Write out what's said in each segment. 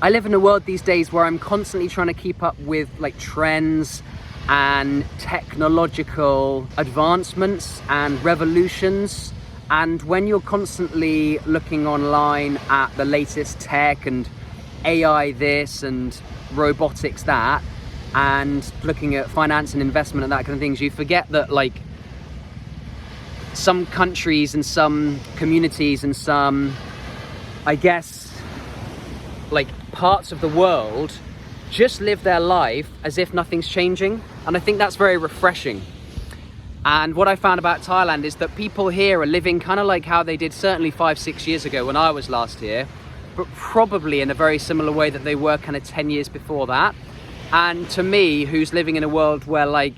I live in a world these days where I'm constantly trying to keep up with like trends and technological advancements and revolutions. And when you're constantly looking online at the latest tech and AI this and robotics that, and looking at finance and investment and that kind of things, you forget that like some countries and some communities and some, I guess, like parts of the world just live their life as if nothing's changing. And I think that's very refreshing. And what I found about Thailand is that people here are living kind of like how they did certainly 5-6 years ago when I was last here, but probably in a very similar way that they were kind of 10 years before that. And to me, who's living in a world where like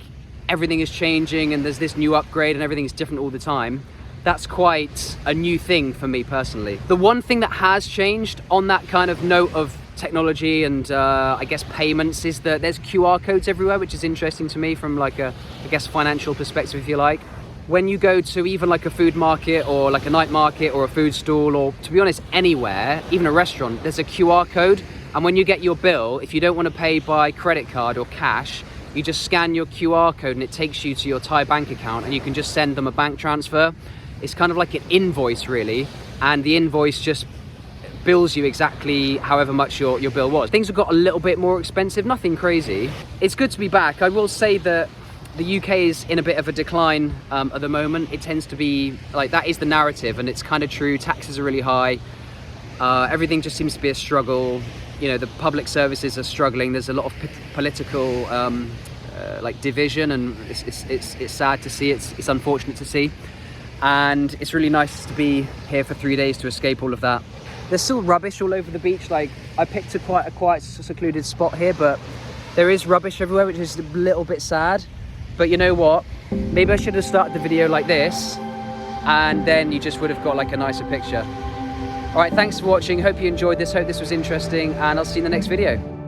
everything is changing and there's this new upgrade and everything's different all the time, that's quite a new thing for me personally. The one thing that has changed on that kind of note of technology and I guess payments is that there's QR codes everywhere, which is interesting to me from like a, I guess, financial perspective, if you like. When you go to even like a food market or like a night market or a food stall, or to be honest, anywhere, even a restaurant, there's a QR code. And when you get your bill, if you don't want to pay by credit card or cash, you just scan your QR code and it takes you to your Thai bank account and you can just send them a bank transfer. It's kind of like an invoice really, and the invoice just bills you exactly however much your bill was. Things have got a little bit more expensive, nothing crazy. It's good to be back. I will say that the UK is in a bit of a decline at the moment. It tends to be like, that is the narrative, and it's kind of true. Taxes are really high. Everything just seems to be a struggle. You know, the public services are struggling. There's a lot of political like division, and it's sad to see. It's unfortunate to see, and it's really nice to be here for 3 days to escape all of that. There's still rubbish all over the beach. Like, I picked quite a quiet, secluded spot here, but there is rubbish everywhere, which is a little bit sad. But you know what? Maybe I should have started the video like this, and then you just would have got like a nicer picture. All right, thanks for watching. Hope you enjoyed this. Hope this was interesting, and I'll see you in the next video.